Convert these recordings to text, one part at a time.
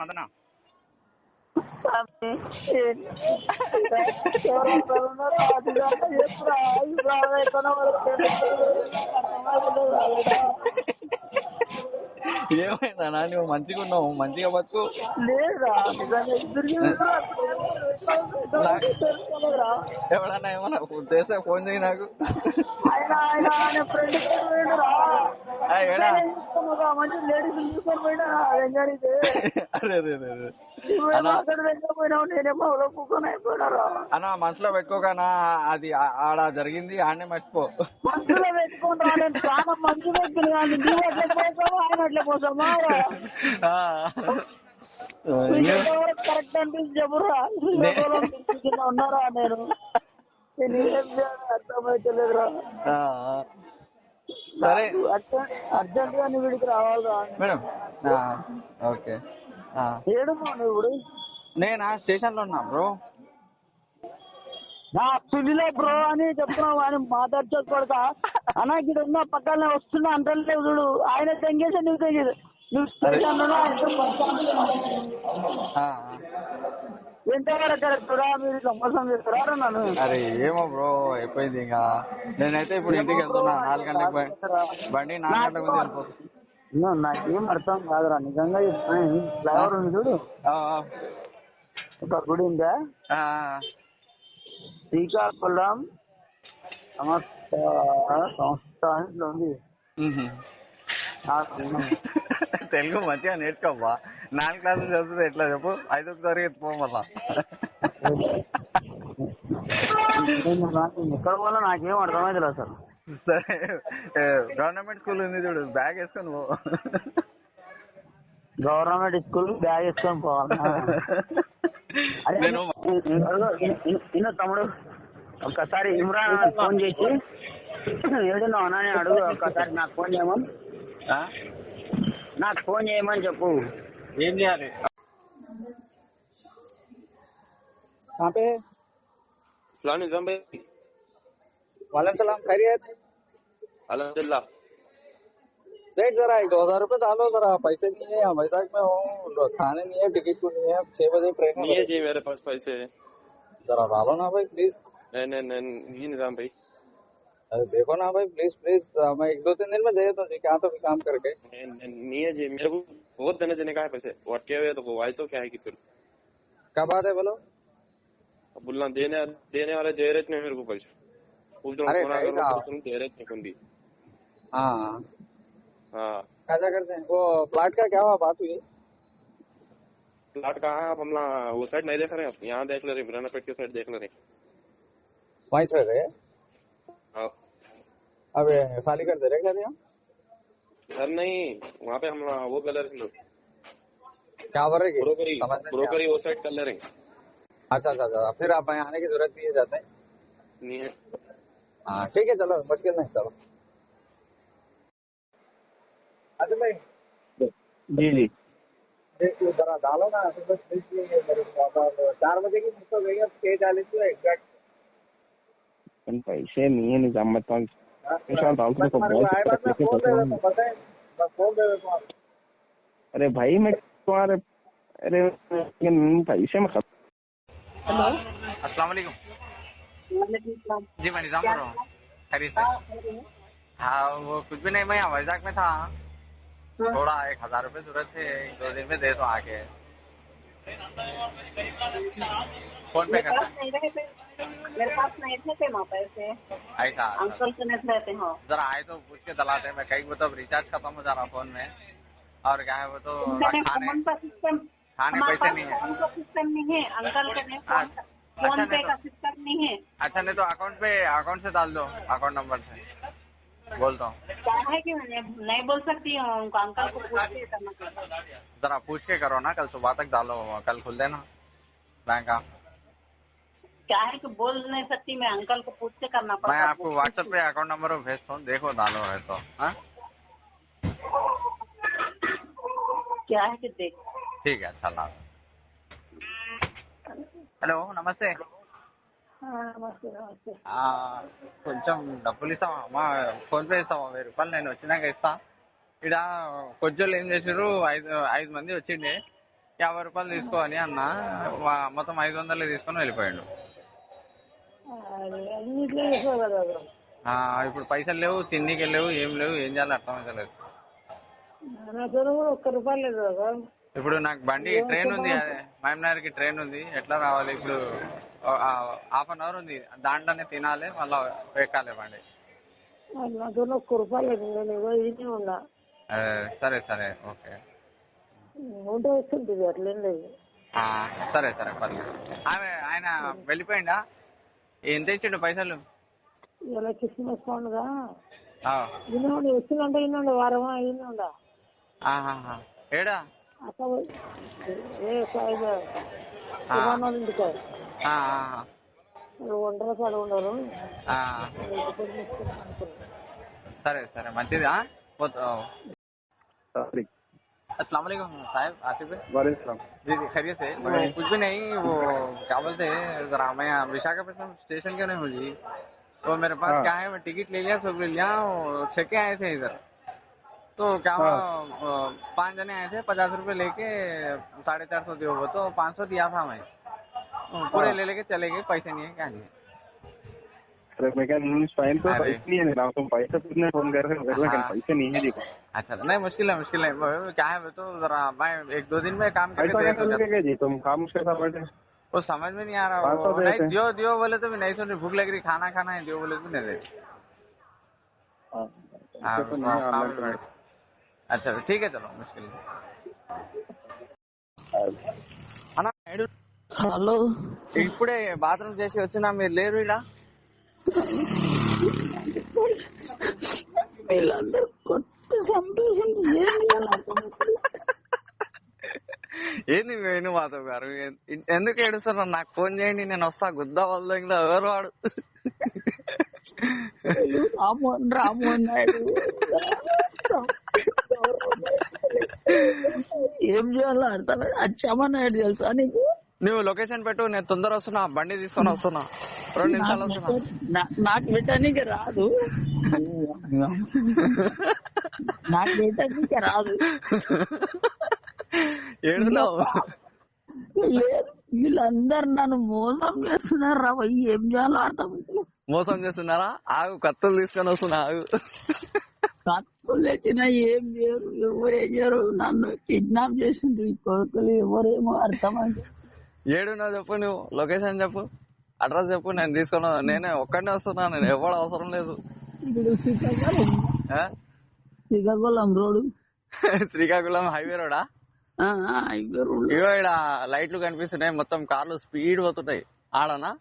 మదన మదన ఏమైందా నువ్వు మంచిగా ఉన్నావు, మంచిగా బతుకు. లేదా ఎవడన్నా ఏమన్నా చేస్తే ఫోన్ చేయి నాకు. మంచి లేడీస్ తీసుకొని పోయినా జరిగితే అరే అరే అరే పోయినావు, నేనేమో కూర్చొని అయిపోయినారా అన్నా మనసులో పెట్టుకోకనా, అది ఆడ జరిగింది ఆడనే మర్చిపో. మనసులో పెట్టుకుంటా నేను చాలా మంచి వ్యక్తిని కానీ నువ్వు ఎట్లా పోతావు ఆయన ఎట్లా పోతామా కరెక్ట్ అనిపించి చెప్పురా ఉన్నారా నేను అర్థమైతలేదురా. సరే అర్జెంట్ గా నువ్వు వీడికి రావాలిరా మేడం. ఓకే ఏడుమా నువ్వు ఇప్పుడు? నేనా స్టేషన్ లో ఉన్నా బ్రో. నా పిల్లిలే బ్రో అని చెప్తున్నావు అని మాట్లాడుకోడక అన్నా ఇక్కడ ఉన్న పక్కనే వస్తున్నా అంటలేవు చూడు. ఆయన తెంగేసి నువ్వు తెంగేసి నువ్వు స్టేషన్ లో ఎంతవరకు కరెక్ట్ రా? మీరు మోసం చేస్తారా నన్ను? అరే ఏమో బ్రో అయిపోయింది. ఇంకా నేనైతే ఇప్పుడు ఇంటికి వెళ్తున్నా. 4 గంటలకు బండి 4 గంటలకు ముందు వెళ్ళిపోతుంది. నాకేం అర్థం కాదురా నిజంగా చెప్తాను. ఫ్లైఓవర్ ఉంది చూడు, ఒక గుడి ఉందా శ్రీకాకుళం సంస్థ ఉంది. తెలుగు మంచిగా నేర్చుకోబ్బా. 4 క్లాసులు చదువుతుంది ఎట్లా చెప్పు? 5వ తరగతి పోమల్లా. ఎక్కడ పోవాలో నాకేం అర్థమైంది అసలు. సరే గవర్నమెంట్ స్కూల్ ఉంది చూడు, బ్యాగ్ వేసుకొని పో. గవర్నమెంట్ స్కూల్ బ్యాగ్ వేసుకొని పోవాలి. నేను తమ్ముడు ఒక్కసారి ఇమ్రాన్ ఫోన్ చేసి ఏడున్నావు అన్నా అని అడుగు. ఒక్కసారి నాకు ఫోన్ చేయమని, నాకు ఫోన్ చేయమని చెప్పు. ఏం చేయాలి? वालेकुम सलाम, खैरियत? अल्हम्दुलिल्लाह। सेठ जरा 1-2 रुपए डालो जरा, पैसे नहीं है, वैजाग में हूँ, खाने नहीं है, टिकट को नहीं है, 6 बजे ट्रेन नहीं है जी मेरे पास पैसे। जरा डालो ना भाई प्लीज। नहीं निजाम भाई। अरे देखो ना भाई प्लीज प्लीज, मैं 1-2-3 दिन में दे देता हूँ क्या तो भी काम करके। नहीं है जी, मेरे को बहुत देने का है पैसे, अटके हुए तो आए तो क्या है कि फिर क्या बात है बोलो? बोलना देने वाले दे रहे थे मेरे को पैसे। अरे दे रहे थे कुंडी। हाँ हाँ ऐसा करते हैं। वो प्लाट का क्या हुआ, बात हुई? प्लाट कहाँ है? आप हम वो साइड नहीं देख रहे हैं, यहाँ देख ले रहे, बिराना पेट की साइड देख ले रहे, वहीं चल रहे। हाँ अब खाली कर दे रहे क्या यहाँ? सर नहीं, वहाँ पे हम वो कर ले रहे, क्या बोल रहे? ब्रोकरी वो साइड कर ले रहे। अच्छा अच्छा अच्छा, फिर आप यहाँ आने की जरूरत नहीं है, जाते हैं? नहीं है। हाँ ठीक है, चलो मुश्किल नहीं, चलो। अच्छा भाई जी जी जरा डालो ना, तो 4 बजे की बुक हो गई है, 6:40 में एग्जैक्ट। पैसे नहीं है निजाम में तो अरे भाई मैं तुम्हारे अरे पैसे में हेलो अस्सलाम वालेकुम जी, मैं निजाम बोल रहा हूँ, खैरियत से? हाँ वो कुछ भी नहीं, मैं यहाँ वैजाग में था, थोड़ा 1000 रुपये जरूरत थे, 2 दिन में दे दो आके। फोन पे करता है? मेरे पास नहीं थे पैसे, ऐसा अंकल से नहीं रहते हो। जरा आए तो पूछ के दलाते, मैं कहीं वो तो रिचार्ज खत्म हो जा रहा फोन में, और क्या है वो तो खाने पैसे नहीं है। सिस्टम नहीं है अंकल का, फोन पे का सिस्टम नहीं है। अच्छा नहीं तो अकाउंट से डाल दो, अकाउंट नंबर से बोलता हूँ। क्या है कि नहीं बोल सकती हूँ, अंकल को पूछ के करना पड़ेगा। जरा पूछ के करो ना, कल सुबह तक डालो, कल खुल देना बैंक का। क्या है कि बोल नहीं सकती मैं, अंकल को पूछ के करना पड़ेगा। मैं आपको व्हाट्सएप पे अकाउंट नंबर भेजता हूँ, देखो डालो है तो। हाँ क्या है कि देख, ठीक है, अच्छा ला। హలో నమస్తే. నమస్తే నమస్తే. కొంచెం డబ్బులు ఇస్తావా అమ్మా? ఫోన్పే ఇస్తావా? 1000 రూపాయలు నేను వచ్చినాక ఇస్తా. ఇక్కడ కొజ్జోళ్ళు ఏం చేసారు, 5 మంది వచ్చిండే, 50 రూపాయలు తీసుకో అని అన్న. మొత్తం 500 తీసుకొని వెళ్ళిపోయాడు. అన్నిట్లో వేసావు కదా బ్రో. ఇప్పుడు పైసలు లేవు, తిండికి లేవు, ఏం లేవు, ఏం చేయాలో అర్థమైతలేదు. నా దగ్గర కూడా ₹1 లేదు కదా. ఇప్పుడు నాకు బండి ట్రైన్ ఉంది, మహబూబ్నగర్కి ట్రైన్ ఉంది, ఎట్లా రావాలి ఇప్పుడు? 1/2 అవర్ ఉంది, దాంట్లోనే తినాలి, మళ్ళీ ఎక్కాలి బండి. నా దగ్గర ₹1 లేదు, నేను ఏదో ఇది ఉన్నా. సరే సరే ఓకే. ఉంటే వస్తుంటుంది, అట్లేం లేదు. సరే సరే పర్లేదు. ఆయన వెళ్ళిపోయిందా? ఎంత ఇచ్చిండు పైసలు? ఇలా క్రిస్మస్ పండుగ ఆ. ఇన్నండి వచ్చిందంటే ఇన్నండి వారం అయిందండ. ఏడా? అసలు ఏ సాయిబ్ ఇంటికి ఒంటరి కాడ ఉండరు. సరే సరే మంచిది. अस्सलाम वालेकुम साहब, आसिफ है। वालेकुम जी जी खैरियत से। कुछ भी नहीं, वो क्या बोलते हैं, जरा मैं विशाखापट्टनम स्टेशन क्यों नहीं हूँ जी, तो मेरे पास क्या है, मैं टिकट ले लिया, सब ले लिया, छः के आए थे इधर, तो क्या हुआ, 5 जने आए थे, 50 रुपये लेके 450 दिए वो, तो 500 दिया था मैं, पूरे ले लेके चले गए, पैसे नहीं है, क्या नहीं है। अरे मैं क्या फाइन तो पैसे नहीं है ना, तुम पैसे पूछने फोन कर रहे हो, पैसे नहीं है देखो। अच्छा नहीं, मुश्किल है क्या है, तो जरा मैं 1-2 दिन में काम करके जी तुम काम कैसा बैठे, वो समझ में नहीं आ रहा। नहीं दियो बोले तो भी नहीं सुन रही, भूख लग रही, खाना खाना है, दियो बोले तो नहीं दे। अच्छा ठीक है, चलो मुश्किल అన్నా. హలో, ఇప్పుడే బాత్రూమ్ చేసి వచ్చినా, మీరు లేరు ఇలా. వీళ్ళందరూ కొత్త సంపేషన్ ఏంది వేణు మాధవ్ గారు, ఎందుకు ఏడుస్తున్నారు? నాకు ఫోన్ చేయండి, నేను వస్తా, గుద్దా వాళ్ళ ఎవరు వాడు. రామ్మోహన్ నాయుడు ఏం చేయాలో అర్థం. అచ్చమ్మనాయుడు తెలుసా నీకు? నువ్వు లొకేషన్ పెట్టు, నేను తొందర వస్తున్నా, బండి తీసుకొని వస్తున్నా, 2 నిమిషాలు వస్తున్నా. నాకు పెట్టడానికి రాదు, నాకు పెట్టడానికి రాదు. ఏడున్నావు? లేదు, వీళ్ళందరు నన్ను మోసం చేస్తున్నారు రా. ఏం చేయాలో అర్థం. మోసం చేస్తున్నారా? ఆగు, కత్తులు తీసుకొని వస్తున్నా, ఆగు. కత్తులు తెచ్చినా ఏం చేయరు, ఎవరేం చేయరు. నన్ను కిడ్నాప్ చేసిండ్రు ఈ కొడుకులు, ఎవరేమో అర్థమైంది. ఏడున్నావు చెప్పు, నువ్వు లొకేషన్ చెప్పు, అడ్రస్ చెప్పు, నేను తీసుకొని, నేనే ఒక్కడనే వస్తున్నా, నేను ఎవరు అవసరం లేదు. ఇప్పుడు శ్రీకాకుళం రోడ్, శ్రీకాకుళం హైవే రోడా? Highway road. ఇగో ఇక్కడ లైట్లు కనిపిస్తున్నాయి, మొత్తం కార్లు స్పీడ్ పోతున్నాయి, ఆడనా?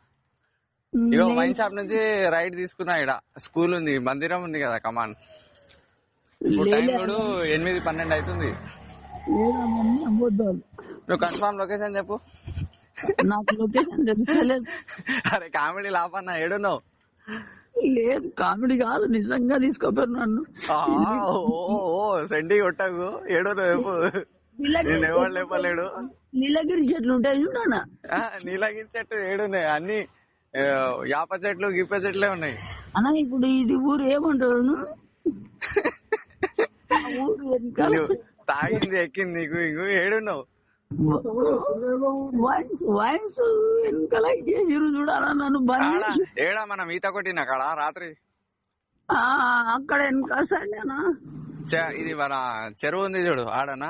ఇగో వైన్ షాప్ నుంచి రైట్ తీసుకున్నా, ఇక్కడ స్కూల్ ఉంది, మందిరం ఉంది కదా, కమాన్. ఇప్పుడు టైం కూడా 8-12 అవుతుంది. నువ్వు కన్ఫర్మ్ లొకేషన్ చెప్పు. నాకు లొకేషన్ తెలుసలేదు. అరే కామెడీ లాపన్నా, ఏడున్నావు? లేదు కామెడీ కాదు, నిజంగా తీసుకోపోయారు నన్ను. సెండి కొట్టకు, ఏడున్నావు చెప్పు, నేను ఎవరు లేపలేడు. నీలగిరి చెట్లు ఉంటాయి చూడనా? నీలగిరి చెట్లు ఏడున్నాయి, అన్ని యాప చెట్లు గిప్ప చెట్లే ఉన్నాయి అన్నా. ఇప్పుడు ఇది ఊరు ఏమంటారు? తాగింది ఎక్కింది నీకు, ఇంకో ఏడున్నావు? వాయిస్ వెనకాల చేసిరు చూడాలా నన్ను. ఏడా మనం ఈత కొట్టిన కాడ రాత్రి అక్కడ వెనక సైడేనా? ఇది మన చెరువు ఉంది చూడు, ఆడనా?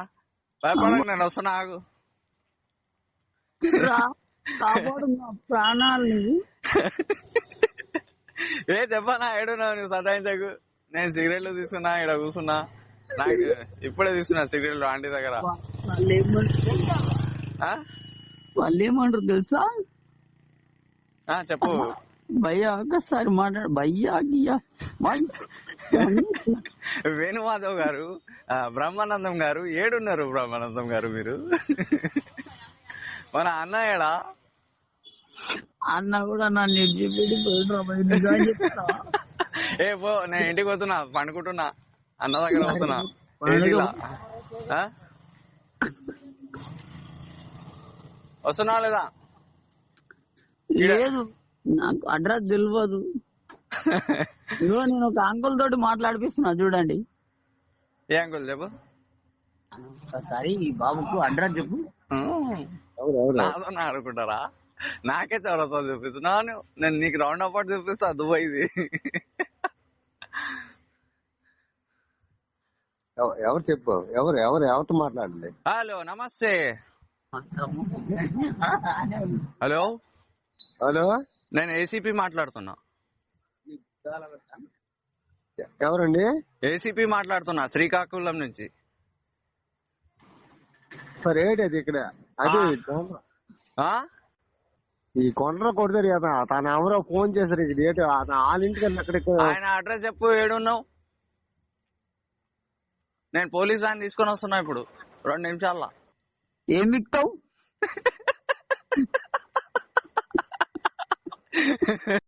భయపడకు, నేను వస్తున్నా, ఆగు. కాపాడు నా ప్రాణాలని. ఏ చెప్పనా, ఏడున్నావు నువ్వు? సదాయించకు, నేను సిగరెట్లు తీసుకున్నా, ఇక్కడ కూర్చున్నా, నాకు ఇప్పుడే తీసుకున్నా సిగరెట్లు ఆంటీ దగ్గర. వాళ్ళు ఏమంటారు తెలుసా? చెప్పు భయ్యా, ఒకసారి మాట్లాడు భయ్యా. వేణుమాధవ్ గారు, బ్రహ్మానందం గారు ఏడున్నారు? బ్రహ్మానందం గారు మీరు మన అన్న ఏడా? అన్న కూడా నన్ను చెప్తా. ఏ పో, నేను ఇంటికి పోతున్నా, పండుకుంటున్నా, అన్న దగ్గర పోతున్నా. వస్తున్నా లేదా? లేదు, నాకు అడ్రస్ తెలియదు. ఇగో నేను ఒక అంకుల్ తోటి మాట్లాడిపిస్తున్నా, చూడండి. ఏ అంకుల్ చెప్పు? ఒకసారి ఈ బాబుకు అడ్రస్ చెప్పు. ఎవరు ఎవరు నాతో ఆడుకుంటారా? నాకే చౌరస్తా చూపిస్తున్నాను. నేను నీకు రౌండ్ అపాట్ చూపిస్తా దుబాయ్ది. ఎవరు చెప్పు, ఎవరు ఎవరు ఎవరితో మాట్లాడండి. హలో నమస్తే. హలో హలో, నేను ఏసీపీ మాట్లాడుతున్నా. ఎవరండి? ఏసీపీ మాట్లాడుతున్నా శ్రీకాకుళం నుంచి. సార్ ఏంటి అది ఇక్కడ అది ఆ? ఈ కొండలో కొడతారు కదా, తను ఎవరో ఫోన్ చేశారు ఇక్కడ ఏంటి వాళ్ళ ఇంటికి అక్కడికి. ఆయన అడ్రస్ చెప్పు, ఏడున్నావు? నేను పోలీస్ వ్యాన్ తీసుకొని వస్తున్నా ఇప్పుడు 2 నిమిషాల్లో. ఏం విక్తావు?